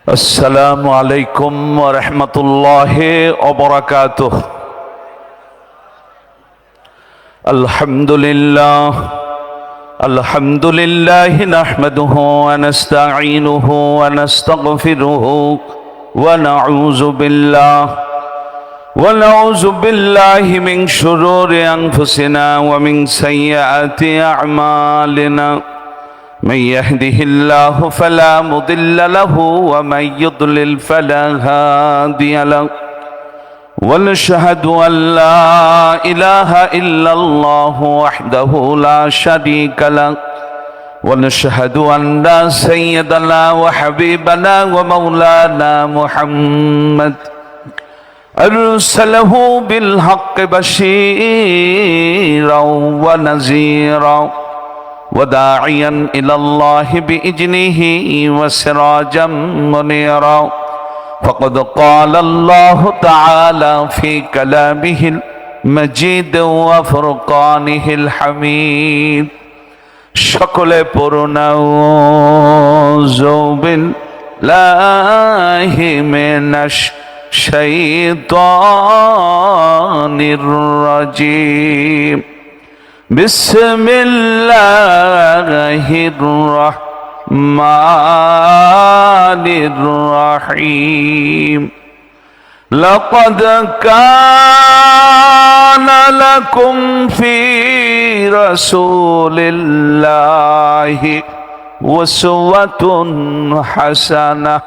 السلام عليكم ورحمة الله وبركاته. الحمد لله نحمده ونستعينه ونستغفره ونعوذ بالله من شرور أنفسنا ومن سيئات أعمالنا. من يهده الله فلا مضل له ومن يضلل فلا هادي له. ونشهد أن لا إله إلا الله وحده لا شريك له. ونشهد أن سيدنا وحبيبنا ومولانا محمد أرسله بالحق بشيرا ونذيرا وداعيا إلى الله بإذنه وسراجا منيرا. فقد قال الله تعالى في كلامه المجيد وفرقانه الحميد. সকলে পড়ুন আউযু বিল্লাহি মিনাশ শাইতানির রাজীম. বিসমিল্লাহির রাহমানির রহিম. লাকাদ কানা লাকুম ফি রাসূলিল্লাহি উসওয়াতুন হাসানাহ.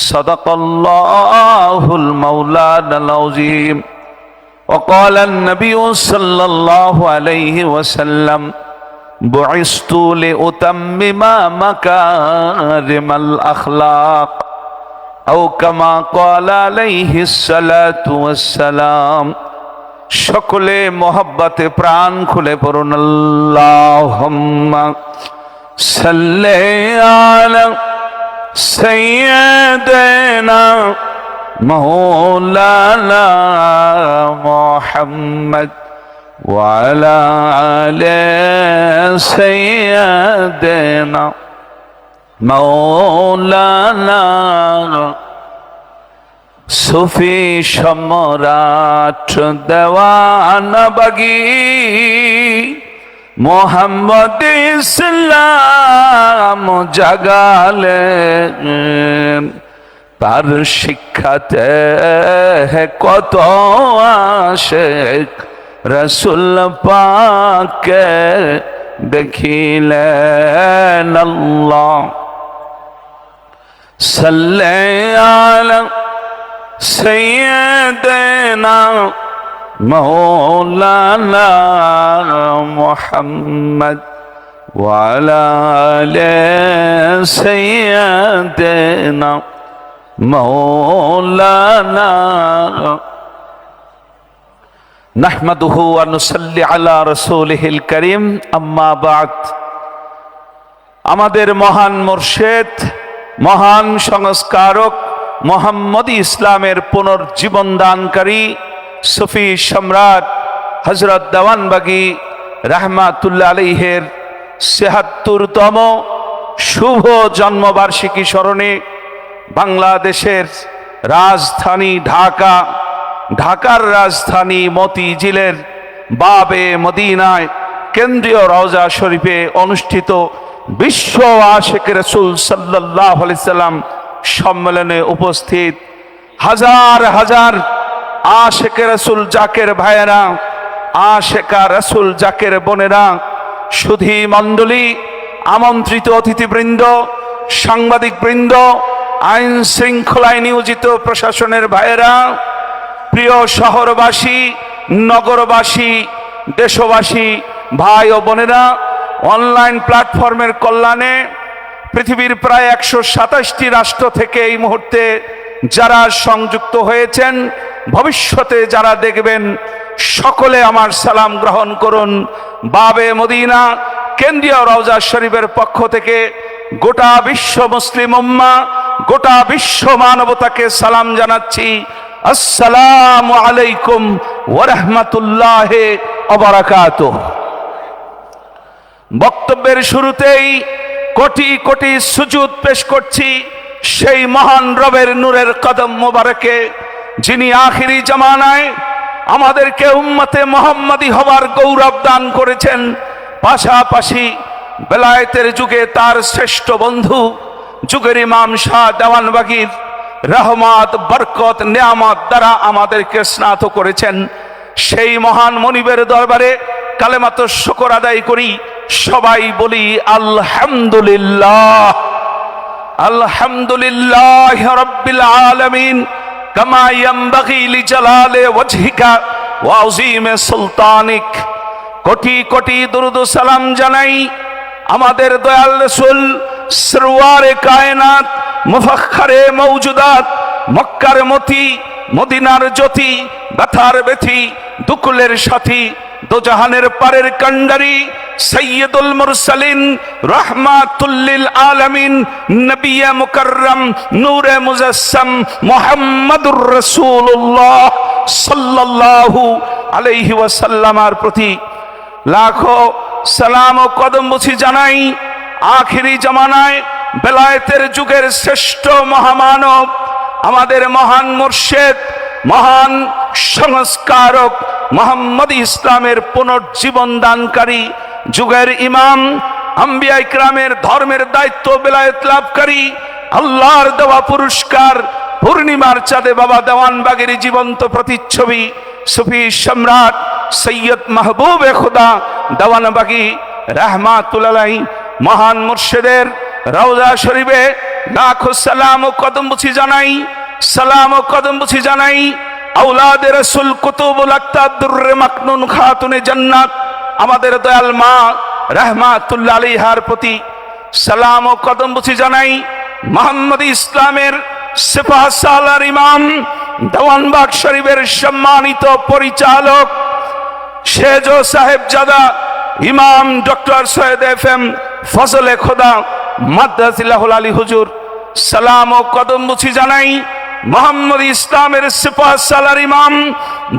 সাদাকাল্লাহুল মাওলানাল আযীম. وقال النبي صلى الله عليه وسلم بعثت لأتمم مكارم الأخلاق أو كما قال عليه الصلاة والسلام. সকলে মহব্বতে প্রাণ খুলে পড়ুন আল্লাহুম্মা সাল্লি আলা সাইয়্যিদিনা مولانا محمد وعلى آل سيدنا مولانا. সুফি সম্রাট দেওয়ান বাগি মোহাম্মদ ইসলাম জাগালেন. তার শিক্ষাতে কত আশিক রাসূল পাককে দেখিলেন. আল্লাহ সাল্লি আলা সাইয়্যিদিনা মাওলানা মুহাম্মদ ওয়া আলা আলি সাইয়্যিদিনা مولانا. نحمده ونصلي على رسوله الكريم. أما بعد. আমাদের মহান মুর্শিদ, মহান সংস্কারক, মুহাম্মদী ইসলামের পুনর্জীবন দানকারী সুফি সম্রাট হযরত দেওয়ানবাগী রাহমাতুল্লাহ আলাইহির ৭৬তম শুভ জন্মবার্ষিকী স্মরণে বাংলাদেশের রাজধানী ঢাকার রাজধানী মতিঝিলের বাবে মদিনায় কেন্দ্রীয় রওজা শরীফে অনুষ্ঠিত বিশ্ব আশিক রাসূল সাল্লাল্লাহু আলাইহি সাল্লাম সম্মেলনে উপস্থিত হাজার হাজার আশিক রাসূল জাকের ভাইয়েরা, আশিকা রাসূল জাকের বোনেরা, সুধী মণ্ডলী, আমন্ত্রিত অতিথিবৃন্দ, সাংবাদিকবৃন্দ, আইন শৃঙ্খলায় নিয়োজিত প্রশাসনের ভাইয়েরা, প্রিয় শহরবাসী, নগরবাসী, দেশবাসী, ভাই ও বোনেরা, অনলাইন প্ল্যাটফর্মের কল্যাণে পৃথিবীর প্রায় ১২৭টি রাষ্ট্র থেকে এই মুহূর্তে যারা সংযুক্ত হয়েছেন, ভবিষ্যতে যারা দেখবেন, সকলে আমার সালাম গ্রহণ করুন। বাবে মদিনা কেন্দ্রীয় রওজা শরীফের পক্ষ থেকে গোটা বিশ্ব মুসলিম উম্মাহ, গোটা বিশ্ব মানবতাকে সালাম জানাচ্ছি। আসসালামু আলাইকুম ওয়া রাহমাতুল্লাহি ওয়া বারাকাতুহু। বক্তব্যের শুরুতেই কোটি কোটি সুজুদ পেশ করছি সেই মহান রবের নূরের কদম মোবারকে, যিনি আখিরি জামানায় আমাদেরকে উম্মতে মুহাম্মাদি হবার গৌরব দান করেছেন, পাশাপাশি বেলায়েতের যুগে তার শ্রেষ্ঠ বন্ধু যুগের ইমাম শাহ দেওয়ানবাগীর রহমত, বরকত, নিয়ামত দ্বারা আমাদেরকে স্নাত করেছেন। সেই মহান মনিবের দরবারে কালেমাত শুকর আদায় করি। সবাই বলি আলহামদুলিল্লাহ। আলহামদুলিল্লাহ রাব্বিল আলামিন কামা ইয়ানবাগি লিজালালি ওয়াজহিকা ওয়া আযীমি সুলতানিক। কোটি কোটি দরুদ ও সালাম জানাই আমাদের দয়াল রাসূল সরওয়ারে কায়নাত, মুফাখখারে মওজুদাত, মক্কার মতি, মদিনার জ্যোতি, ব্যথার ব্যথি, দুকুলের সাথী, দোজাহানের পারের কান্ডারি, সৈয়দুল মুরসালিন, রাহমাতুল লিল আলামিন, নবিয়ে মুকাররম, নূরে মুজাসসাম, মুহাম্মাদুর রাসূলুল্লাহ সাল্লাল্লাহু আলাইহি ওয়াসাল্লামের প্রতি লাখো সালাম ও কদম বুঝি জানাই। আখিরি জামানায় বেলায়েতের যুগের শ্রেষ্ঠ মহামানব, আমাদের মহান মুর্শিদ, মহান সংস্কারক, মুহাম্মদী ইসলামের পুনর্জীবন দানকারী, যুগের ইমাম, আম্বিয়া ইকরামের ধর্মের দায়িত্ব বেলায়েত লাভকারী, আল্লাহর দেওয়া পুরস্কার, পূর্ণিমার চাঁদে বাবা দেওয়ানবাগীর জীবন্ত প্রতিচ্ছবি, সুফি সম্রাট সৈয়দ মাহবুবে খুদা দেওয়ানবাগী রাহমাতুল্লাহ আলাইহি মহান মুর্শিদের রওজা শরীফে লাখো সালাম ও কদম বুঝি জানাই। সালাম ও কদম বুঝি জানাই আওলাদে রাসূল কুতুবুল আকতাব দুররে মাকনুন খাতুনে জান্নাত আমাদের দয়াল মা রাহমাতুল্লাহ আলাইহার প্রতি সালাম ও কদম বুঝি জানাই। মুহাম্মদী ইসলামের সিপাহ সালার ইমাম, দেওয়ানবাগ শরীফের সম্মানিত পরিচালক শেজো সাহেবজাদা ইমাম ডক্টর সৈয়দ এফএম ফজলে খোদা মাদ্রাজিল্লাহুল আলী হুজুর সালাম ও কদম বুঝি জানাই। মুহাম্মদী ইসলামের সিপাহ সালার ইমাম,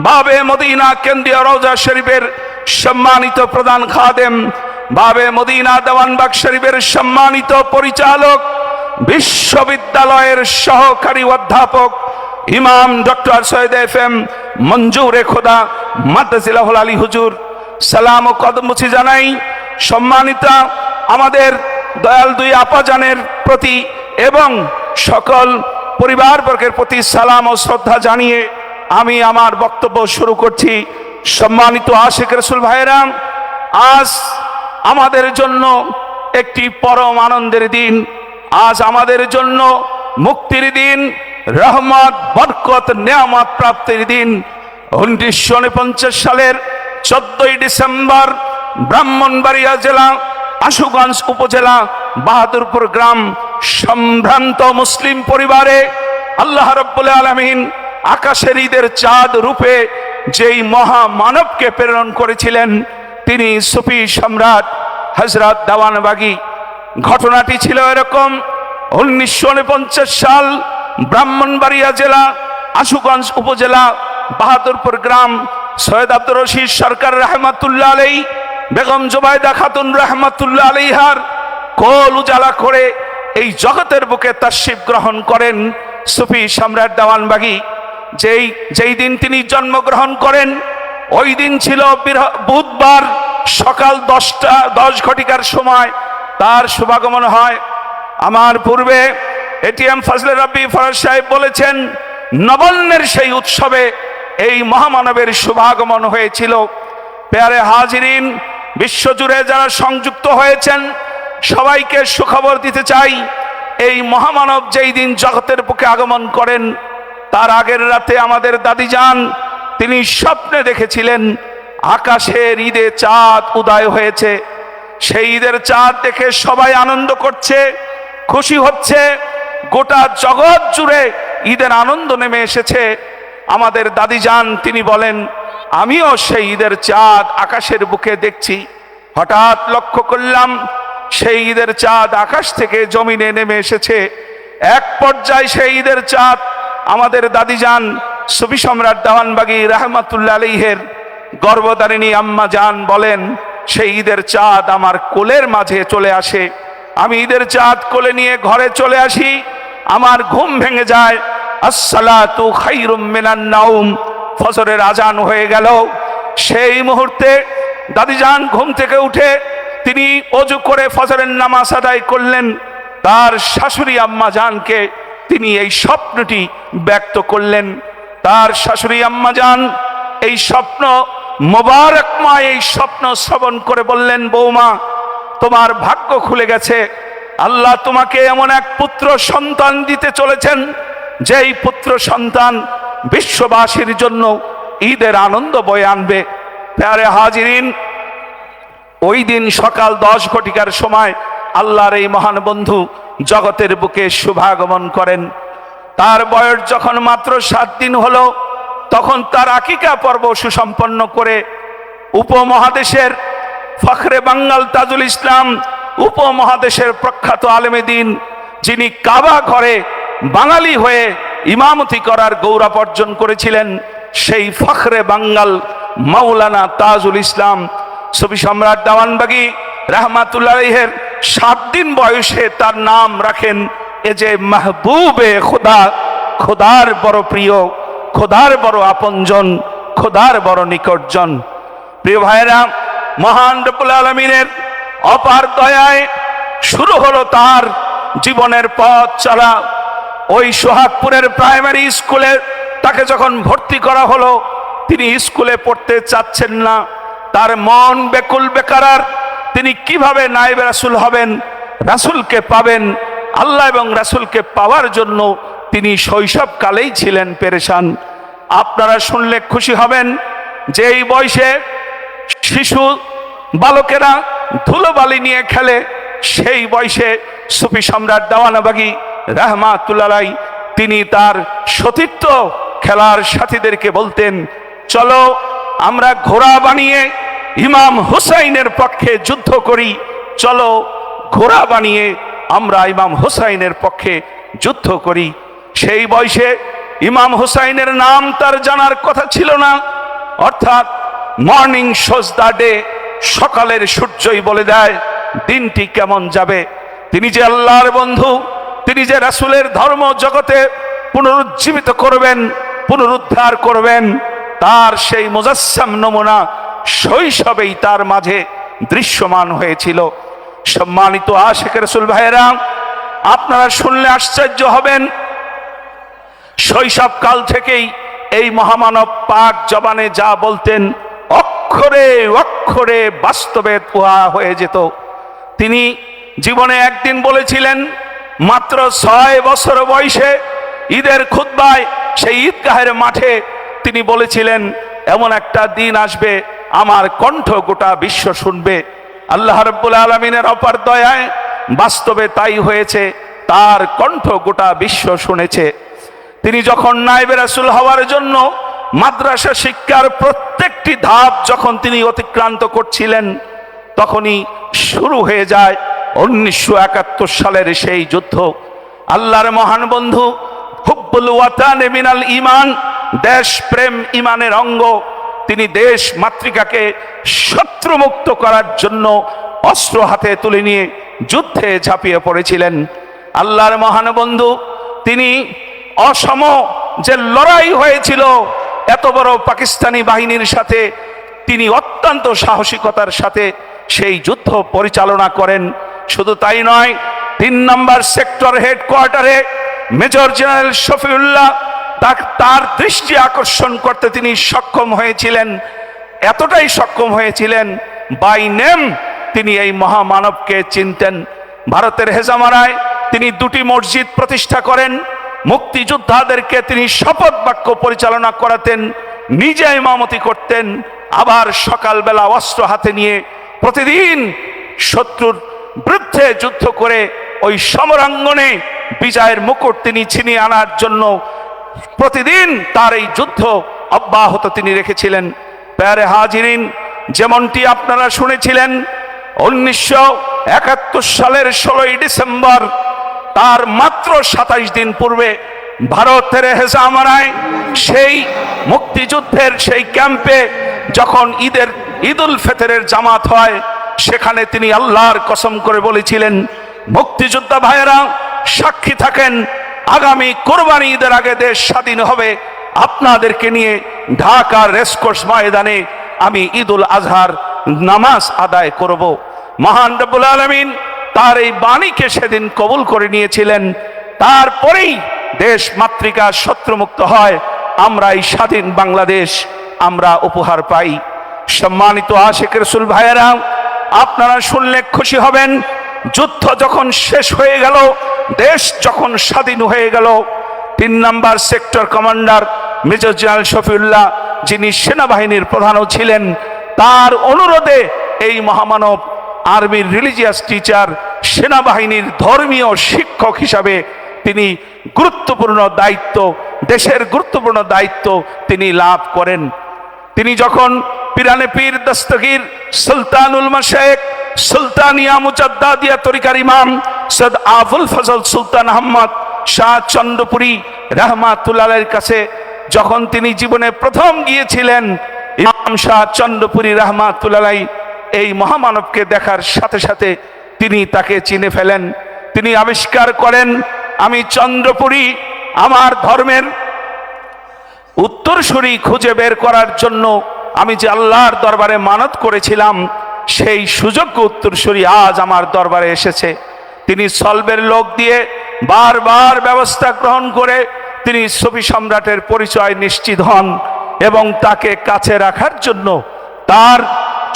বাবে মদিনা কেন্দ্রীয় রওজা শরীফের সম্মানিত প্রধান খাদেম, বাবে মদিনা দেওয়ানবাগ শরীফের সম্মানিত পরিচালক, বিশ্ববিদ্যালয়ের সহকারী অধ্যাপক ইমাম ডক্টর সৈয়দ এফএম মঞ্জুরে খোদা মাদ্রাজিল্লাহুল আলী হুজুর সালাম ও কদম বুঝি জানাই। সম্মানিতা আমাদের দয়াল দুই আপাজানের প্রতি এবং সকল পরিবারবর্গের প্রতি সালাম ও শ্রদ্ধা জানিয়ে আমি আমার বক্তব্য শুরু করছি। সম্মানিত আশিক রাসূল ভাইরা, আজ আমাদের জন্য একটি পরম আনন্দের দিন, আজ আমাদের জন্য মুক্তির দিন, রহমত, বরকত, নিয়ামত প্রাপ্তির দিন। 1949 সালের 14ই ডিসেম্বর ব্রাহ্মণবাড়িয়া জেলা আশুগঞ্জ উপজেলা বাহাদুরপুর গ্রাম সম্ভ্রান্ত মুসলিম পরিবারে আল্লাহ রাব্বুল আলামিন আকাশের ঈদের চাঁদ রূপে যেই মহামানবকে প্রেরণ করেছিলেন তিনি সুফি সম্রাট হযরত দেওয়ানবাগী। ঘটনাটি ছিল এরকম: 1949 সাল ব্রাহ্মণবাড়িয়া জেলা আশুগঞ্জ উপজেলা বাহাদুরপুর গ্রাম সৈয়দ আব্দুর রশিদ সরকার রহমাতুল্লাহ আলাইহি, বেগম জুবাইদা খাতুন রহমাতুল্লাহ আলাইহার কোল উজালা করে এই জগতের বুকে তাশরিফ গ্রহণ করেন সুফি সম্রাট দেওয়ানবাগী। যেই দিন তিনি জন্মগ্রহণ করেন ওই দিন ছিল বুধবার সকাল 10 ঘটিকার সময় তার শুভাগমন হয়। আমার পূর্বে এটিএম ফজলে রাব্বি ফরাজ সাহেব বলেছেন, নবান্নের সেই উৎসবে এই মহামানবের শুভাগমন হয়েছিল। প্যারে হাজিরিন, বিশ্বজুড়ে যারা সংযুক্ত হয়েছেন সবাইকে সুখবর দিতে চাই, এই মহামানব যেই দিন জগতের বুকে আগমন করেন তার আগের রাতে আমাদের দাদিজান তিনি স্বপ্নে দেখেছিলেন আকাশের ঈদে চাঁদ উদয় হয়েছে। সেই ঈদের চাঁদ দেখে সবাই আনন্দ করছে, খুশি হচ্ছে, গোটা জগৎ জুড়ে ঈদের আনন্দ নেমে এসেছে। আমাদের দাদিজান তিনি বলেন, আমিও সেই ঈদের চাঁদ আকাশের বুকে দেখছি। হঠাৎ লক্ষ্য করলাম সেই ঈদের চাঁদ আকাশ থেকে জমিনে নেমে এসেছে। এক পর্যায়ে সেই ঈদের চাঁদ আমাদের দাদিজান সুফি সম্রাট দেওয়ানবাগী রাহমাতুল্লাহ আলাইহির গর্ভধারিণী আম্মা জান বলেন, সেই ঈদের চাঁদ আমার কোলের মাঝে চলে আসে। আমি ঈদের চাঁদ কোলে নিয়ে ঘরে চলে আসি। আমার ঘুম ভেঙে যায়। আসসালাতু খায়রুম মিনান নাওম, ফজরের আজান হয়ে গেল। সেই মুহূর্তে দাদিজান ঘুম থেকে উঠে তিনি অজু করে ফজরের নামাজ আদায় করলেন। তার শাশুড়ি আম্মা জানকে তিনি এই স্বপ্নটি ব্যক্ত করলেন। তার শাশুড়ি আম্মা জান এই স্বপ্ন মোবারকময় এই স্বপ্ন শ্রবণ করে বললেন, বৌমা, তোমার ভাগ্য খুলে গেছে। আল্লাহ তোমাকে এমন এক পুত্র সন্তান দিতে চলেছেন, যেই পুত্র সন্তান বিশ্ববাসীর জন্য ঈদের আনন্দ বয়ে আনবে। প্যারে হাজিরিন, ওই দিন সকাল 10 ঘটিকার সময় আল্লাহর এই মহান বন্ধু জগতের বুকে শুভাগমন করেন। তার বয়স যখন মাত্র 7 দিন হলো, তখন তার আকিকা পর্ব সুসম্পন্ন করে উপমহাদেশের ফখরে বাঙ্গাল তাজুল ইসলাম, উপমহাদেশের প্রখ্যাত আলেমে দ্বীন, যিনি কাবা ঘরে বাঙালি হয়ে ইমামতি করার গৌরব অর্জন করেছিলেন, সেই ফখরে বাঙ্গাল মাওলানা তাজুল ইসলাম সুফি সম্রাট দেওয়ানবাগী রাহমাতুল্লাহ আলাইহির 7 দিন বয়সে তার নাম রাখেন এ যে মাহবুবে খোদা, খোদার বড় প্রিয়, খোদার বড় আপনজন, খোদার বড় নিকটজন। প্রিয় ভাইরা, মহান রব্বুল আলামিনের অপার দয়ায় শুরু হলো তার জীবনের পথ চলা। ওই সোহাগপুরের প্রাইমারি স্কুলে তাকে যখন ভর্তি করা হলো, তিনি স্কুলে পড়তে চাচ্ছেন না। তার মন বেকুল বেকারার। তিনি কিভাবে নায়েবে রাসূল হবেন, রাসূলকে পাবেন। আল্লাহ এবং রাসূলকে পাওয়ার জন্য তিনি শৈশবকালেই ছিলেন পেরেশান। আপনারা শুনলে খুশি হবেন যে এই বয়সে শিশু বালকেরা ধুলোবালি নিয়ে খেলে, সেই বয়সে সুফি সম্রাট দেওয়ানবাগী রাহমাতুল্লাহ আলাইহি তিনি তার সতীর্থ খেলার সাথীদেরকে বলতেন, চলো আমরা ঘোড়া বানিয়ে ইমাম হুসাইনের পক্ষে যুদ্ধ করি, চলো ঘোড়া বানিয়ে আমরা ইমাম হুসাইনের পক্ষে যুদ্ধ করি। সেই বয়সে ইমাম হুসাইনের নাম তার জানার কথা ছিল না। অর্থাৎ মর্নিং শোজ দ্য ডে, সকালের সূর্যই বলে দেয় দিনটি কেমন যাবে। তিনি যে আল্লাহর বন্ধু, তিনি যে রাসূলের ধর্ম জগতে পুনরুজ্জীবিত করবেন, পুনরুদ্ধার করবেন, তার সেই মুজাসসাম নমুনা শৈশবেই তার মাঝে দৃশ্যমান হয়েছিল। সম্মানিত আশিক রাসূল ভাইয়েরা, আপনারা শুনলে আশ্চর্য হবেন, শৈশবকাল থেকেই এই মহামানব পাক জবানে যা বলতেন অক্ষরে অক্ষরে বাস্তবে উহা হয়ে যেত। তিনি জীবনে একদিন বলেছিলেন, মাত্র 6 বছর বয়সে ঈদের খুতবায় সেই ঈদগাহের মাঠে তিনি বলেছিলেন, এমন একটা দিন আসবে আমার কণ্ঠ গোটা বিশ্ব শুনবে। আল্লাহ রাব্বুল আলামিনের অপার দয়ায় বাস্তবে তাই হয়েছে, তার কণ্ঠ গোটা বিশ্ব শুনেছে। তিনি যখন নায়েবে রাসূল হওয়ার জন্য মাদ্রাসা শিক্ষার প্রত্যেকটি ধাপ যখন তিনি অতিক্রান্ত করছিলেন, তখনই শুরু হয়ে যায় 1971 সালের সেই যুদ্ধ। আল্লাহর মহান বন্ধু হুব্বুল ওয়াতান মিনাল ঈমান, দেশ প্রেম ঈমানের অঙ্গ। তিনি দেশ মাতৃকাকে শত্রুমুক্ত করার জন্য অস্ত্র হাতে তুলে নিয়ে যুদ্ধে ঝাঁপিয়ে পড়েছিলেন। আল্লাহর মহান বন্ধু তিনি অসম যে লড়াই হয়েছিল এত বড় পাকিস্তানি বাহিনীর সাথে, তিনি অত্যন্ত সাহসিকতার সাথে সেই যুদ্ধ পরিচালনা করেন। শুধু তাই নয়, 3 নম্বর সেক্টর হেডকোয়ার্টারে মেজর জেনারেল শফিউল্লাহ তার দৃষ্টি আকর্ষণ করতে তিনি সক্ষম হয়েছিলেন। এতটাই সক্ষম হয়েছিলেন, বাই নেম তিনি এই মহামানবকে চিনতেন। ভারতের হেজামারায় তিনি 2টি মসজিদ প্রতিষ্ঠা করেন। মুক্তিযোদ্ধাদেরকে তিনি শপথ বাক্য পরিচালনা করাতেন, নিজে ইমামতি করতেন। আবার সকালবেলা অস্ত্র হাতে নিয়ে প্রতিদিন শত্রুর বিরুদ্ধে যুদ্ধ করে ওই সমরাঙ্গনে বিজয়ের মুকুট তিনি ছিনিয়ে আনার জন্য প্রতিদিন তার এই যুদ্ধ অব্যাহত তিনি রেখেছিলেন। প্যারে হাজিরিন, যেমনটি আপনারা শুনেছিলেন 1971 সালের 16ই ডিসেম্বর, তার মাত্র 27 দিন পূর্বে ভারতের হেজামারায় সেই মুক্তিযুদ্ধের সেই ক্যাম্পে যখন ঈদুল ফিতরের জামাত হয়, সেখানে তিনি আল্লাহর কসম করে বলেছিলেন, মুক্তিযোদ্ধা ভাইয়েরা সাক্ষী থাকেন, আগামী কোরবানি ঈদের আগে দেশ স্বাধীন হবে, আপনাদেরকে নিয়ে ঢাকার রেসকোর্স ময়দানে আমি ঈদুল আজহার নামাজ আদায় করব। মহান রব্বুল আলামিন তার এই বাণীকে সেদিন কবুল করে নিয়েছিলেন। তারপরেই দেশ মাতৃকা শত্রুমুক্ত হয়, আমরা এই স্বাধীন বাংলাদেশ আমরা উপহার পাই। সম্মানিত আশিক রাসূল ভাইয়েরা, আপনারা শুনলে খুশি হবেন, যুদ্ধ যখন শেষ হয়ে গেল, দেশ যখন স্বাধীন হয়ে গেল, ৩ নম্বর sector commander major general Shafiullah, যিনি সেনাবাহিনীর প্রধানও ছিলেন, তার অনুরোধে এই মহামানব আর্মির রিলিজিয়াস টিচার, সেনাবাহিনীর ধর্মীয় শিক্ষক হিসাবে তিনি গুরুত্বপূর্ণ দায়িত্ব, দেশের গুরুত্বপূর্ণ দায়িত্ব তিনি লাভ করেন। তিনি যখন পিরানে পীর দস্তগীর সুলতানুল মাশায়েখ সুলতানিয়া মুজাদ্দাদিয়া তরিকার ইমাম সৈয়দ আবুল ফজল সুলতান আহমদ শাহ চন্দ্রপুরী রাহমাতুল্লাহ আলাইহির কাছে যখন তিনি জীবনে প্রথম গিয়েছিলেন, ইমাম শাহ চন্দ্রপুরী রাহমাতুল্লাহ আলাইহি এই মহামানবকে দেখার সাথে সাথে তিনি তাকে চিনে ফেলেন। তিনি আবিষ্কার করেন, আমি চন্দ্রপুরী আমার ধর্মের উত্তরসূরি খুঁজে বের করার জন্য আমি যে আল্লাহর দরবারে মানত করেছিলাম, সেই সুযোগ্য উত্তরসূরি আজ আমার দরবারে এসেছে। তিনি সলবের লোক দিয়ে বারবার ব্যবস্থা গ্রহণ করে তিনি সুফি সম্রাটের পরিচয় নিশ্চিত হন এবং তাকে কাছে রাখার জন্য তার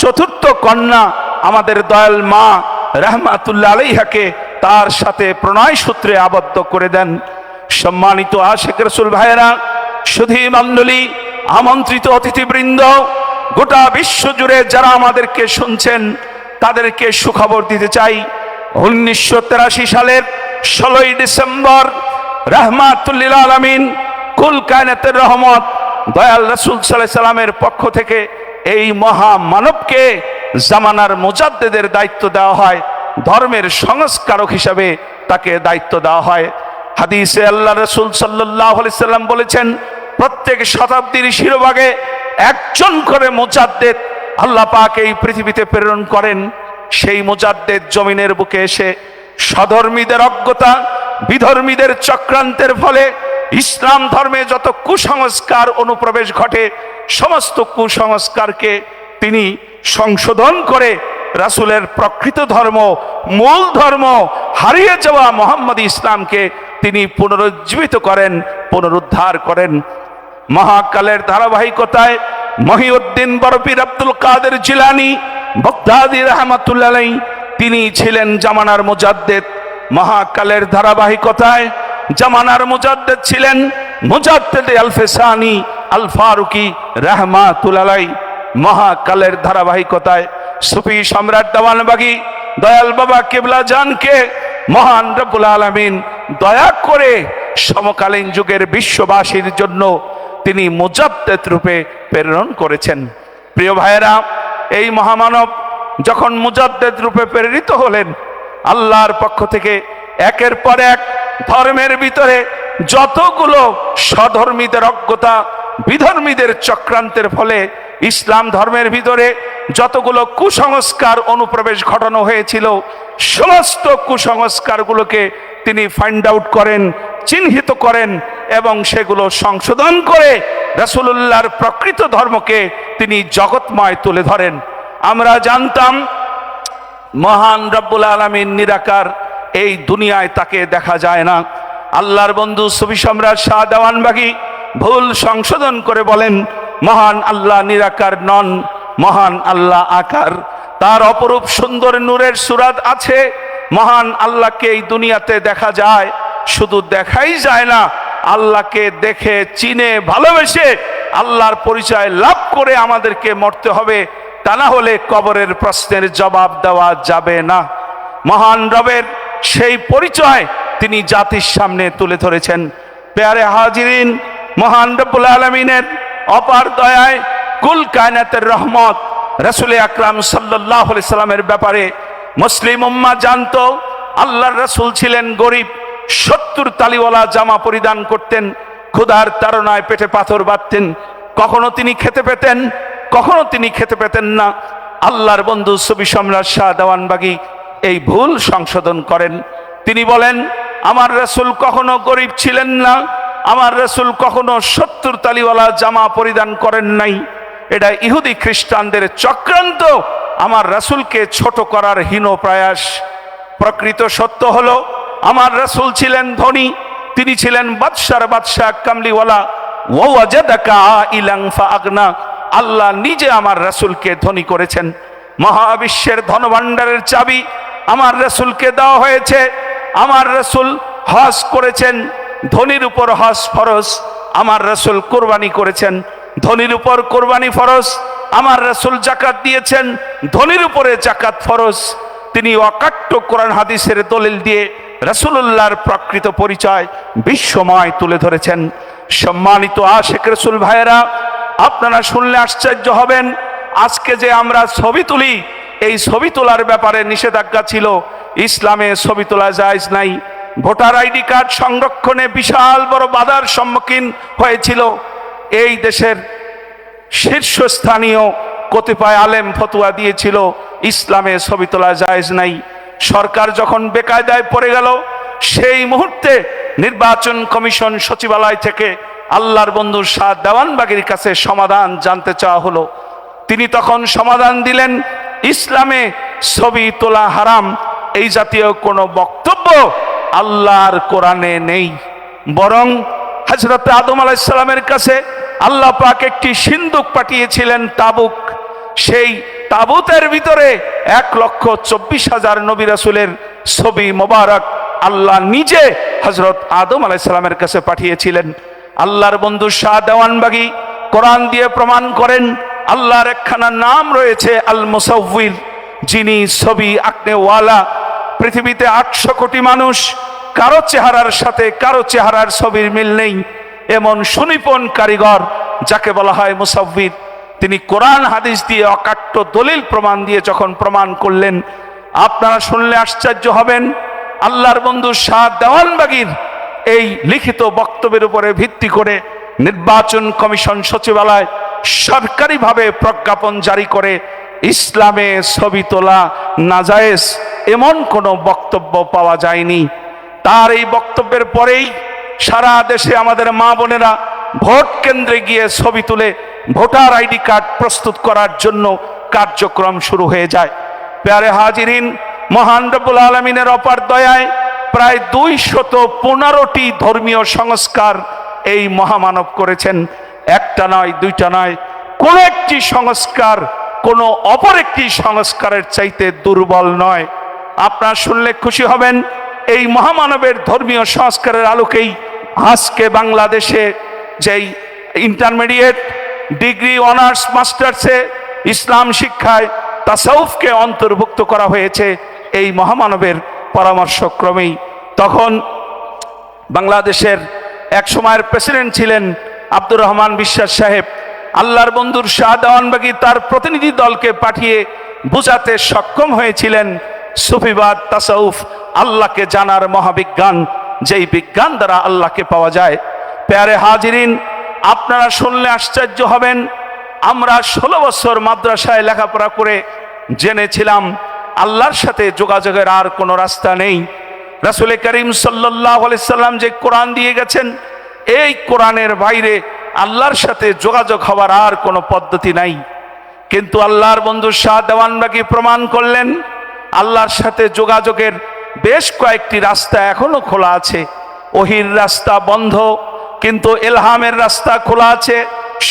চতুর্থ কন্যা আমাদের দয়াল মা রাহমাতুল্লাহ আলাইহাকে তার সাথে প্রণয় সূত্রে আবদ্ধ করে দেন। সম্মানিত আশিক রাসূল ভাইয়েরা, সুধী মণ্ডলী, আমন্ত্রিত অতিথিবৃন্দ, গোটা বিশ্ব জুড়ে যারা আমাদেরকে শুনছেন তাদেরকে সুখবর দিতে চাই। 1983 সালের 16ই ডিসেম্বর রাহমাতুল্লিল আলামিন কুল কায়নাতের রহমত দয়াল রাসূল সাল্লাল্লাহু আলাইহি সাল্লামের পক্ষ থেকে এই মহা মানবকে জামানার মুজাদ্দেদের দায়িত্ব দেওয়া হয়, ধর্মের সংস্কারক হিসাবে তাকে দায়িত্ব দেওয়া হয়। হাদিসে আল্লাহ রাসূল সাল্লাল্লাহু আলাইহি সাল্লাম বলেছেন, প্রত্যেক শতাব্দীর শিরোভাগে একজন করে মুজাদ্দেদ আল্লাহ পাক এই পৃথিবীতে প্রেরণ করেন। সেই মুজাদ্দেদ জমিনের বুকে এসে স্বধর্মীদের অজ্ঞতা, বিধর্মীদের চক্রান্তের ফলে ইসলাম ধর্মে যত কুসংস্কার অনুপ্রবেশ ঘটে, সমস্ত কুসংস্কারকে তিনি সংশোধন করে রাসূলের প্রকৃত ধর্ম, মূল ধর্ম, হারিয়ে যাওয়া মোহাম্মদী ইসলামকে তিনি পুনরুজ্জীবিত করেন, পুনরুদ্ধার করেন। মহাকালের ধারাবাহিকতায় মহিউদ্দিন বরপীর আব্দুল কাদের জিলানী বগদাদী রাহমাতুল্লাহ আলাইহি তিনি ছিলেন জামানার মুজাদ্দেদ। মহাকালের ধারাবাহিকতায় জামানার মুজাদ্দেদ ছিলেন মুজাদ্দেদ আল-ফেসানি আল ফারুকি রাহমাতুল্লাহ আলাইহি। মহাকালের ধারাবাহিকতায় সুফি সম্রাট দেওয়ানবাগী দয়াল বাবা কিবলা জানকে মহান রব্বুল আলামিন দয়া করে সমকালীন যুগের বিশ্ববাসীর জন্য তিনি মুজাদ্দেদ রূপে প্রেরণ করেছেন। প্রিয় ভাইয়েরা, এই মহামানব যখন মুজাদ্দেদ রূপে প্রেরিত হলেন, আল্লাহর পক্ষ থেকে একের পর এক ধর্মের ভিতরে যতগুলো স্বধর্মীদের অজ্ঞতা, বিধর্মীদের চক্রান্তের ফলে ইসলাম ধর্মের ভিতরে যতগুলো কুসংস্কার অনুপ্রবেশ ঘটানো হয়েছিল, সমস্ত কুসংস্কারগুলোকে তিনি ফাইন্ড আউট করেন, চিহ্নিত করেন এবং সেগুলো সংশোধন করে রাসূলুল্লাহর প্রকৃত ধর্মকে তিনি জগৎময় তুলে ধরেন। আমরা জানতাম মহান রব্বুল আলামিন নিরাকার, এই দুনিয়ায় তাকে দেখা যায় না। আল্লাহর বন্ধু সুফি সম্রাট শাহ দেওয়ানবাগী ভুল সংশোধন করে বলেন, মহান আল্লাহ নিরাকার নন, মহান আল্লাহ আকার। তার অপরূপ সুন্দর নূরের সুরাত আছে। মহান আল্লাহকে এই দুনিয়াতে দেখা যায়, শুধু দেখাই যায় না, আল্লাহকে দেখে চিনে ভালোবেসে আল্লাহর পরিচয় লাভ করে আমাদেরকে মরতে হবে, তা না হলে কবরের প্রশ্নের জবাব দেওয়া যাবে না। মহান রবের সেই পরিচয় তিনি জাতির সামনে তুলে ধরেছেন। পেয়ারে হাজিরিন, মহান রব্বুল আলামিনের অপার দয়ায় কুল কায়নাতের রহমত রাসূল আকরাম সাল্লাল্লাহু আলাইহি সাল্লামের ব্যাপারে মুসলিম উম্মাহ জানতো। আল্লাহর রাসূল ছিলেন গরিব, 70 তালিওয়ালা জামা পরিধান করতেন, ক্ষুধার তাড়নায় পেটে পাথর বাঁধতেন। কখনো তিনি খেতে পেতেন, কখনো তিনি খেতে পেতেন না। আল্লাহর বন্ধু সুফি সম্রাট শাহ দেওয়ানবাগী এই ভুল সংশোধন করেন। তিনি বলেন, আমার রাসূল কখনো গরিব ছিলেন না, আমার রাসূল কখনো 70 তালিওয়ালা জামা পরিধান করেন নাই। এটা ইহুদি খ্রিস্টানদের চক্রান্ত, আমার রাসূলকে ছোট করার হীন প্রয়াস। প্রকৃত সত্য হলো আমার রাসূল ছিলেন ধনী, তিনি ছিলেন বাদশার বাদশাহ, কামলিওয়ালা। ওয়াজাদাকা ইলাং ফাআগনা, আল্লাহ নিজে আমার রাসূলকে ধনী করেছেন। মহাবিশ্বের ধনভাণ্ডারের চাবি আমার রাসূলকে দেওয়া হয়েছে। আমার রাসূল হজ করেছেন, ধনীর উপর হজ ফরজ। আমার রাসূল কুরবানি করেছেন, ধনীর উপর কুরবানি ফরজ। আমার রাসূল যাকাত দিয়েছেন, ধনীর উপরে যাকাত ফরজ। তিনি অকাট্য কোরআন হাদিসের দলিল দিয়ে রাসূলুল্লাহর প্রকৃত পরিচয় বিশ্বময় তুলে ধরেছেন। সম্মানিত আশিক রাসূল ভাইয়েরা, আপনারা শুনলে আশ্চর্য হবেন, আজকে যে আমরা ছবি তুলি, এই ছবি তোলার ব্যাপারে নিষেধাজ্ঞা ছিল। ইসলামে ছবি তোলা জায়েজ নাই। ভোটার আইডি কার্ড সংরক্ষণে বিশাল বড় বাধার সম্মুখীন হয়েছিল। এই দেশের শীর্ষস্থানীয় কতিপয় আলেম ফতোয়া দিয়েছিল ইসলামে ছবি তোলা জায়েজ নাই। সরকার যখন বেকায়দায় পড়ে গেল, সেই মুহূর্তে নির্বাচন কমিশন সচিবালয় থেকে আল্লাহর বন্ধু শাহ দেওয়ানবাগীর কাছে সমাধান জানতে চাওয়া হলো। তিনি তখন সমাধান দিলেন, ইসলামে ছবি তোলা হারাম, এই জাতীয় কোনো বক্তব্য আল্লাহর কোরআনে নেই। বরং হযরত আদম আলাইহিস সালামের কাছে আল্লাহ পাক একটি সিন্দুক পাঠিয়েছিলেন, তাবুক। সেই তাবুতের ভিতরে 1,24,000 নবী রাসূলের ছবি মোবারক আল্লাহ নিজে হযরত আদম আলাইহিস সালামের কাছে পাঠিয়েছিলেন। আল্লাহর বন্ধু শাহ দেওয়ানবাগী কোরআন দিয়ে প্রমাণ করেন, আল্লাহর একখানা নাম রয়েছে আল মুসাউবির, যিনি ছবি আঁকনেওয়ালা। পৃথিবীতে 800 কোটি মানুষ, কারো চেহারার সাথে কারো চেহারার ছবির মিল নেই, এমন সুনিপুণ কারিগর যাকে বলা হয় মুসাউবির। তিনি কোরআন হাদিস দিয়ে অকাট্য দলিল প্রমাণ দিয়ে যখন প্রমাণ করলেন, আপনারা শুনলে আশ্চর্য হবেন। আল্লাহর বন্ধু শাহ দেওয়ানবাগীর এই লিখিত বক্তব্যের উপরে ভিত্তি করে নির্বাচন কমিশন সচিবালয় সরকারিভাবে প্রজ্ঞাপন জারি করে ইসলামে ছবি তোলা নাজায়েজ এমন কোনো বক্তব্য পাওয়া যায়নি। তার এই বক্তব্যের পরেই সারা দেশে আমাদের মা বোনেরা ভোট কেন্দ্রে গিয়ে ছবি তুলে ভোটার আইডি কার্ড প্রস্তুত করার জন্য কার্যক্রম শুরু হয়ে যায়। প্যারে হাজিরিন, মহান রব্বুল আলামিনের অপার দয়ায় প্রায় 215টি ধর্মীয় সংস্কার এই মহামানব করেছেন। একটা নয়, দুইটা নয়, কোন একটি সংস্কার কোন অপর একটি সংস্কারের চাইতে দুর্বল নয়। আপনারা শুনলে খুশি হবেন, এই মহামানবের ধর্মীয় সংস্কারের আলোকেই আজকে বাংলাদেশে যেই ইন্টারমিডিয়েট, ডিগ্রি, অনার্স, মাস্টার্সে ইসলাম শিক্ষায় তাসাউফকে অন্তর্ভুক্ত করা হয়েছে এই মহামানবের পরামর্শক্রমেই। তখন বাংলাদেশের এক সময়ের প্রেসিডেন্ট ছিলেন আব্দুর রহমান বিশ্বাস সাহেব। আল্লাহর বন্ধুর শাহ দেওয়ানবাগী তার প্রতিনিধি দলকে পাঠিয়ে বুঝাতে সক্ষম হয়েছিলেন সুফিবাদ, তাসাউফ আল্লাহকে জানার মহাবিজ্ঞান, যেই বিজ্ঞান দ্বারা আল্লাহকে পাওয়া যায়। প্যারে হাজিরিন, আপনারা শুনলে আশ্চর্য হবেন, আমরা 16 বছর মাদ্রাসায় লেখাপড়া করে জেনেছিলাম আল্লাহর সাথে যোগাযোগের আর কোনো রাস্তা নেই। রাসূল করিম সাল্লাল্লাহু আলাইহি সাল্লাম যে কোরআন দিয়ে গেছেন, এই কোরআনের বাইরে আল্লাহর সাথে যোগাযোগ হওয়ার আর কোনো পদ্ধতি নাই। কিন্তু আল্লাহর বন্ধু শাহ দেওয়ানবাগী প্রমাণ করলেন, আল্লাহর সাথে যোগাযোগের বেশ কয়েকটি রাস্তা এখনো খোলা আছে। ওহির রাস্তা বন্ধ, কিন্তু ইলহামের রাস্তা খোলা আছে,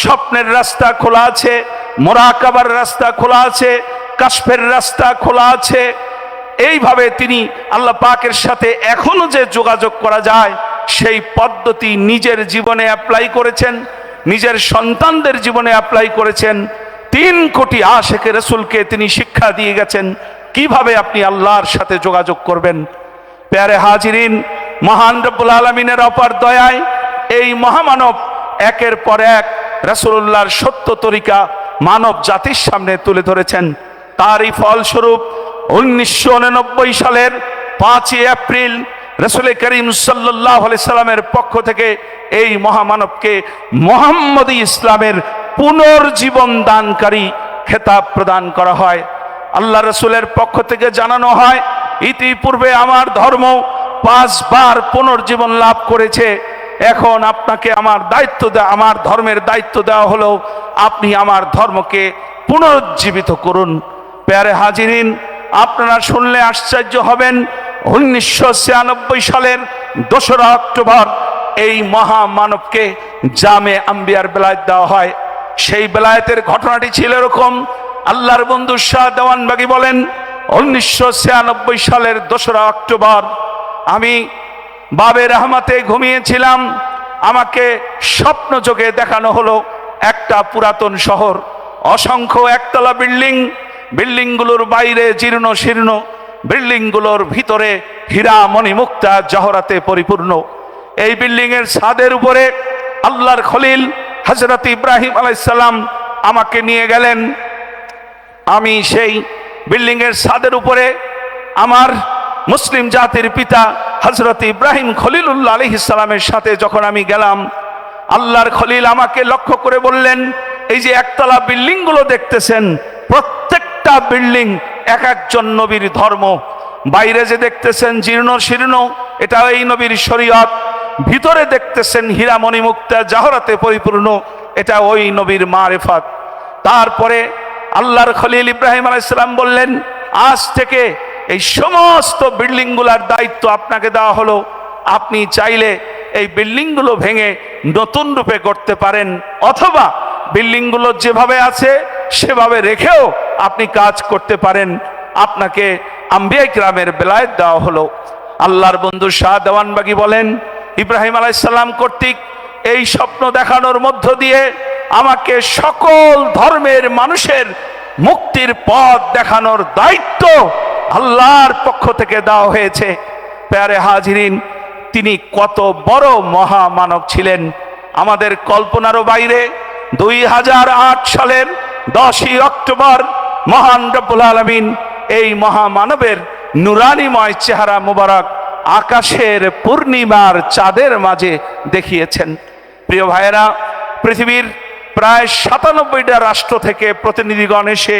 স্বপ্নের রাস্তা খোলা আছে, মুরাকাবার রাস্তা খোলা আছে, কাশফের রাস্তা খোলা আছে। এইভাবে তিনি আল্লাহ পাকের সাথে এখনো যে যোগাযোগ করা যায়, সেই পদ্ধতি নিজের জীবনে অ্যাপ্লাই করেছেন, নিজের সন্তানদের জীবনে অ্যাপ্লাই করেছেন। 3 কোটি আশিকে রাসূলকে তিনি শিক্ষা দিয়ে গেছেন কিভাবে আপনি আল্লাহর সাথে যোগাযোগ করবেন। প্যারে হাজিরিন, মহান রব্বুল আলামিনের অপার দয়ায় এই মহামানব একের পর এক রাসূলুল্লাহর সত্য তরিকা মানব জাতির সামনে তুলে ধরেছেন। তারই ফলস্বরূপ 1989 সালের 5 এপ্রিল রাসূল করিম সাল্লাল্লাহু আলাইহি সাল্লামের পক্ষ থেকে এই মহামানবকে মুহাম্মদী ইসলামের পুনর্জীবন দানকারী খেতাব প্রদান করা হয়। আল্লাহ রাসূলের পক্ষ থেকে জানানো হয়, ইতিপূর্বে আমার ধর্ম 5 বার পুনর্জীবন লাভ করেছে। এখন আপনাকে আমার ধর্মের দায়িত্ব দেওয়া হলো, আপনি আমার ধর্মকে পুনরুজ্জীবিত করুন। প্যারে হাজিরিন, আপনারা শুনলে আশ্চর্য হবেন, 1996 সালের 2রা অক্টোবর এই মহামানবকে জামে আম্বিয়ার বেলায়েত দেওয়া হয়। সেই বেলায়েতের ঘটনাটি ছিল এরকম। আল্লাহর বন্ধু শাহ দেওয়ানবাগী বলেন, 1996 সালের 2রা অক্টোবর আমি বাবে রহমতে ঘুমিয়েছিলাম। আমাকে স্বপ্ন যোগে দেখানো হলো একটা পুরাতন শহর, অসংখ্য একতলা বিল্ডিংগুলোর বাইরে জীর্ণ শীর্ণ, বিল্ডিংগুলোর ভিতরে হীরা মণিমুক্তা জহরাতে পরিপূর্ণ। এই বিল্ডিং এর ছাদের উপরে আল্লাহর খলিল হযরত ইব্রাহিম আলাইহিস সালাম আমাকে নিয়ে গেলেন। আমি সেই বিল্ডিং এর ছাদের উপরে আমার মুসলিম জাতির পিতা হযরত ইব্রাহিম খলিলুল্লাহ আলাইহিস সালামের সাথে যখন আমি গেলাম, আল্লাহর খলিল আমাকে লক্ষ্য করে বললেন, এই যে একতলা বিল্ডিংগুলো দেখতেছেন, প্রত্যেকটা বিল্ডিং এক একজন নবীর ধর্ম। বাইরে যে দেখতেছেন জীর্ণ শীর্ণ, এটা এই নবীর শরীয়ত। ভিতরে দেখতেছেন হীরা মণিমুক্তা জহরাতে পরিপূর্ণ, এটা ওই নবীর মারিফাত। তারপরে আল্লাহর খলিল ইব্রাহিম আলাইহিস সালাম বললেন, আজ থেকে এই সমস্ত বিল্ডিংগুলোর দায়িত্ব আপনাকে দেওয়া হলো। আপনি চাইলে এই বিল্ডিংগুলো ভেঙে নতুন রূপে গড়তে পারেন, অথবা বিল্ডিংগুলো যেভাবে আছে সেভাবে রেখেও আপনি কাজ করতে পারেন। আপনাকে আম্বিয়া কিরামের বেলায়েত দেওয়া হলো। আল্লাহর বন্ধু শাহ দেওয়ানবাগী বলেন, ইব্রাহিম আলাইহিস সালাম কর্তৃক এই স্বপ্ন দেখানোর মধ্য দিয়ে আমাকে সকল ধর্মের মানুষের মুক্তির পথ দেখানোর দায়িত্ব আল্লাহর পক্ষ থেকে দেওয়া হয়েছে। প্যারে হাজিরিন, তিনি কত বড় মহামানব ছিলেন, আমাদের কল্পনারও বাইরে। 2008 সালের 10ই অক্টোবর মহান রব্বুল আলামিন এই মহামানবের নুরানিময় চেহারা মুবারক আকাশের পূর্ণিমার চাঁদের মাঝে দেখিয়েছেন। প্রিয় ভাইয়েরা, পৃথিবীর প্রায় 97টা রাষ্ট্র থেকে প্রতিনিধিগণ এসে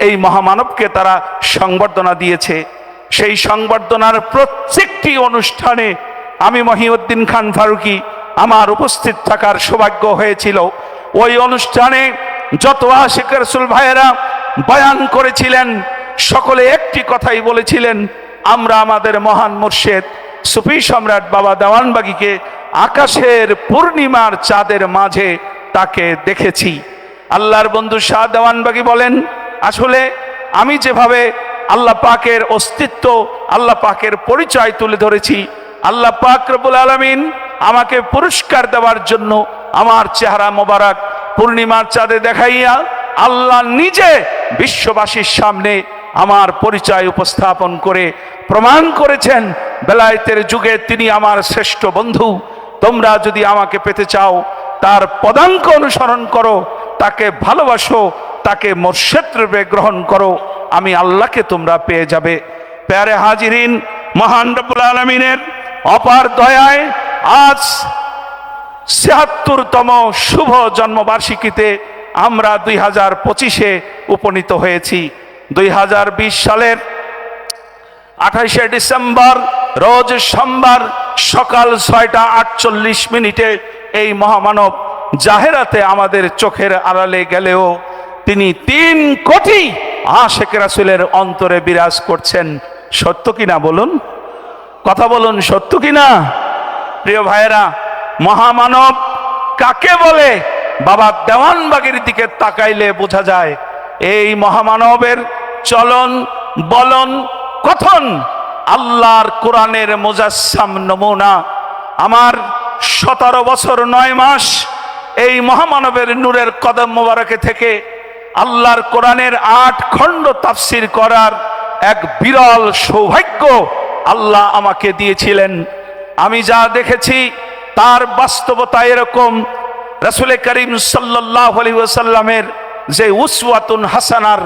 এই মহামানবকে তারা সংবর্ধনা দিয়েছে। সেই সংবর্ধনার প্রত্যেকটি অনুষ্ঠানে আমি মহিউদ্দিন খান ফারুকী আমার উপস্থিত থাকার সৌভাগ্য হয়েছিল। ওই অনুষ্ঠানে যত আশিক রাসূল ভাইয়েরা বয়ান করেছিলেন, সকলে একটি কথাই বলেছিলেন, আমরা আমাদের মহান মুর্শিদ সুফি সম্রাট বাবা দেওয়ানবাগীকে আকাশের পূর্ণিমার চাঁদের মাঝে তাকে দেখেছি। আল্লাহর বন্ধু শাহ দেওয়ানবাগী বলেন, আসলে আমি যেভাবে আল্লাহ পাকের অস্তিত্ব, আল্লাহ পাকের পরিচয় তুলে ধরেছি, আল্লাহ পাক রব্বুল আলামিন আমাকে পুরস্কার দেওয়ার জন্য আমার চেহারা মোবারক পূর্ণিমার চাঁদে দেখাইয়া আল্লাহ নিজে বিশ্ববাসীর সামনে আমার পরিচয় উপস্থাপন করে প্রমাণ করেছেন, বেলায়েতের যুগে তিনি আমার শ্রেষ্ঠ বন্ধু। তোমরা যদি আমাকে পেতে চাও, তার পদাঙ্ক অনুসরণ করো, তাকে ভালোবাসো, তাকে মুর্শিদ রূপে গ্রহণ করো, আমি আল্লাহকে তোমরা পেয়ে যাবে। প্যারে হাজিরিন, মহান রব্বুল আলামিনের অপার দয়ায় আজ ৭৬তম শুভ জন্মবার্ষিকীতে আমরা 2025-এ উপনীত হয়েছি। 2020 সালের 28শে ডিসেম্বর রোজ সোমবার সকাল 6টা 48 এই মহামানব জাহেরাতে আমাদের চোখের আড়ালে গেলেও তিনি 3 কোটি আশিক রাসূলের অন্তরে বিরাজ করছেন। সত্য কিনা বলুন, কথা বলুন, সত্য কিনা? প্রিয় ভাইয়েরা, মহামানব কাকে বলে? বাবা দেওয়ানবাগীর দিকে তাকাইলে বোঝা যায় এই মহামানবের চলন বলন কথন আল্লাহর কোরআনের মুজাসসাম নমুনা। আমার 17 বছর 9 মাস এই মহামানবের নূরের কদম মোবারকে থেকে আল্লাহর কোরআনের 8 খণ্ড তাফসীর করার এক বিরল সৌভাগ্য আল্লাহ আমাকে দিয়েছিলেন। আমি যা দেখেছি তার বাস্তবতা এরকম। রাসূল করিম সাল্লাল্লাহু আলাইহি ওয়াসাল্লামের যে উসওয়াতুন হাসানার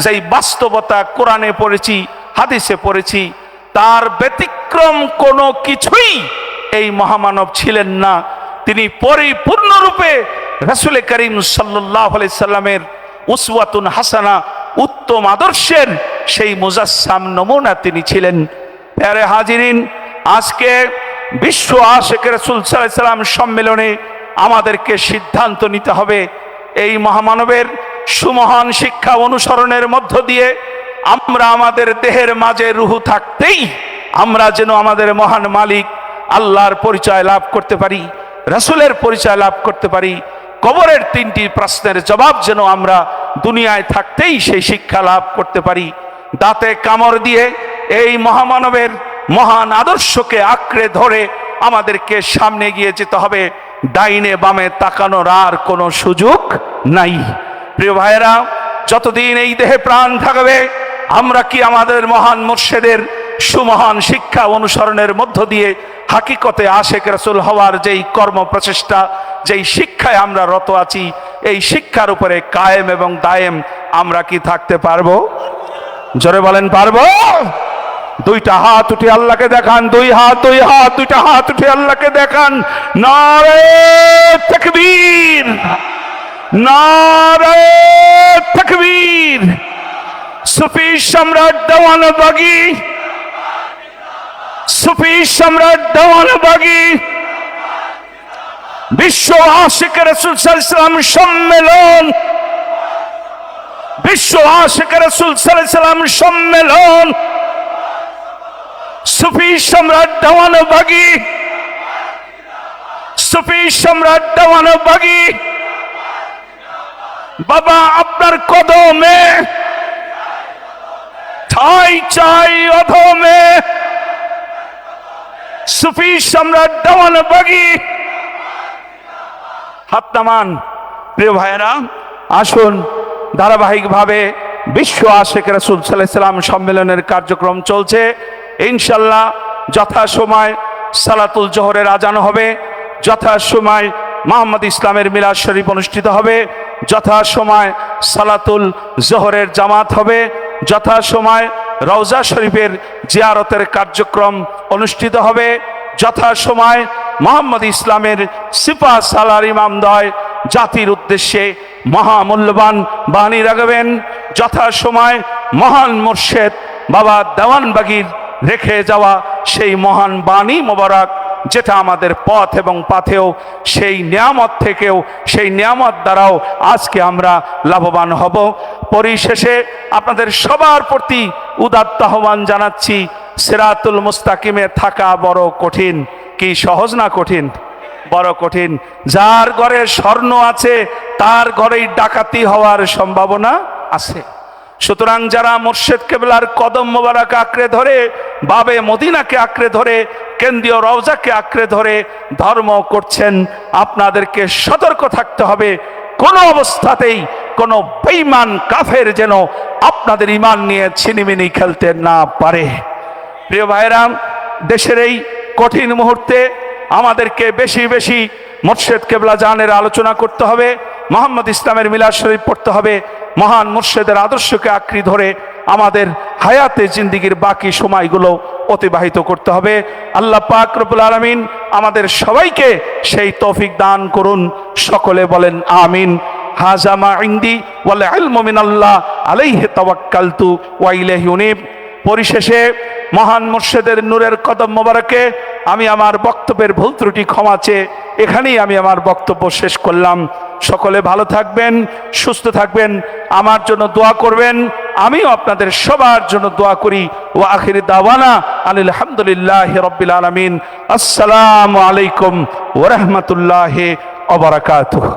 যে বাস্তবতা কোরআনে পড়েছি, হাদিসে পড়েছি, তার ব্যতিক্রম কোনো কিছুই এই মহামানব ছিলেন না। তিনি পরিপূর্ণরূপে রাসূল করিম সাল্লাল্লাহু আলাইহি সাল্লামের উসওয়াতুন হাসানা, উত্তম আদর্শের সেই মুজাসসাম নমুনা তিনি ছিলেন। প্যারে হাজিরিন, আজকে বিশ্ব আশিকের রাসূল সাল্লাল্লাহু আলাইহি সাল্লাম সম্মেলনে আমাদেরকে সিদ্ধান্ত নিতে হবে এই মহামানবের সুমহান শিক্ষা অনুসরণের মধ্য দিয়ে আমরা আমাদের দেহের মাঝে রূহ থাকতেই আমরা যেন আমাদের মহান মালিক আল্লাহর পরিচয় লাভ করতে পারি, রাসূলের পরিচয় লাভ করতে পারি, কবরের তিনটি প্রশ্নের জবাব যেন আমরা দুনিয়ায় থাকতেই সেই শিক্ষা লাভ করতে পারি। দাঁতে কামড় দিয়ে এই মহামানবের মহান আদর্শকে আঁকড়ে ধরে আমাদেরকে সামনে গিয়ে যেতে হবে, ডাইনে বামে তাকানোর আর কোনো সুযোগ নাই। প্রিয় ভাইয়েরা, যতদিন এই দেহে প্রাণ থাকবে আমরা কি আমাদের মহান মুর্শিদের সুমহান শিক্ষা অনুসরণের মধ্য দিয়ে হাকিকতে আশিক রাসূল হওয়ার যেই কর্ম প্রচেষ্টা, যেই শিক্ষায় আমরা রত আছি, এই শিক্ষার উপরে কায়েম এবং দায়েম আমরা কি থাকতে পারবো? জোরে বলেন, পারবো? দুইটা হাত উঠে আল্লাহকে দেখান, দুইটা হাত উঠে আল্লাহকে দেখান। নারে তাকবীর, নারে তাকবীর। সুফি সম্রাট দেওয়ানবাগী, সুফি সম্রাট দেওয়ানবাগী বিশ্ব আশিক রাসূল সাল্লাল্লাহু আলাইহি সাল্লাম সম্মেলন, বিশ্ব আশিক রাসূল সাল্লাল্লাহু আলাইহি সাল্লাম সম্মেলন, সুফি সম্রাট দেওয়ানবাগী, সুফি সম্রাট দেওয়ানবাগী। বাবা আপনার কদমে ঠাই চাই অধমে, সুফি সম্রাট দেওয়ানবাগী। হাত নামান। প্রিয় ভাইয়েরা, আসুন ধারাবাহিকভাবে বিশ্ব আশিক রাসূল সাল্লাল্লাহু আলাইহি সাল্লাম সম্মেলনের কার্যক্রম চলছে। ইনশাল্লাহ যথাসময় সালাতুল জোহরের আজান হবে, যথাসময় মুহাম্মদ ইসলামের মিলাদ শরীফ অনুষ্ঠিত হবে, যথাসময় সালাতুল জোহরের জামাত হবে, যথাসময় রওজা শরীফের জিয়ারতের কার্যক্রম অনুষ্ঠিত হবে, যথাসময় মুহাম্মদ ইসলামের সিপা সালার ইমামদ্বয় জাতির উদ্দেশ্যে মহামূল্যবান বাণী রাখবেন, যথাসময় মহান মুর্শিদ বাবা দেওয়ানবাগীর রেখে যাওয়া সেই মহান বাণী মোবারক, যেটা আমাদের পথ এবং পাথেও সেই নিয়ামত থেকেও, সেই নিয়ামত দ্বারাও আজকে আমরা লাভবান হব। পরিশেষে আপনাদের সবার প্রতি উদাত্ত আহ্বান জানাচ্ছি, সিরাতুল মুস্তাকিমে থাকা বড় কঠিন। কি সহজ না কঠিন? বড় কঠিন। যার ঘরে স্বর্ণ আছে তার ঘরেই ডাকাতি হওয়ার সম্ভাবনা আছে। সুতরাং যারা মুর্শিদ কেবলার কদম মোবারক আঁকড়ে ধরে, বাবে মদিনাকে আঁকড়ে ধরে, কেন্দ্রীয় রওজাকে আঁকড়ে ধরে ধর্ম করছেন, আপনাদেরকে সতর্ক থাকতে হবে কোনো অবস্থাতেই কোনো বেঈমান কাফের যেন আপনাদের ঈমান নিয়ে ছিনিমিনি খেলতে না পারে। প্রিয় ভাইরা, দেশের এই কঠিন মুহূর্তে আমাদেরকে বেশি বেশি মুর্শিদ কেবলা জানের আলোচনা করতে হবে, মুহাম্মদ ইসলামের মিলাদ শরীফ পড়তে হবে, মহান মুর্শিদের আদর্শকে আঁকড়ে ধরে আমাদের হায়াতে জিন্দিগির বাকি সময়গুলো অতিবাহিত করতে হবে। আল্লাহ পাক রব্বুল আলামিন আমাদের সবাইকে সেই তৌফিক দান করুন। সকলে বলেন আমিন। হাযা মা ইনদি ওয়াল ইলমু মিনাল্লাহ আলাইহি তাওয়াক্কালতু ওয়া ইলাইহি উনীব। পরিশেষে মহান মুর্শিদের নূরের কদম মোবারকে আমি আমার বক্তব্যের ভুল ত্রুটি ক্ষমা চেয়ে এখানেই আমি আমার বক্তব্য শেষ করলাম। সকলে ভালো থাকবেন, সুস্থ থাকবেন, আমার জন্য দোয়া করবেন, আমিও আপনাদের সবার জন্য দোয়া করি। ওয়া আখিরি দাওয়ানা আনিল হামদুলিল্লাহি রাব্বিল আলামিন। আসসালামু আলাইকুম ওয়া রাহমাতুল্লাহি ওয়া বারাকাতুহু।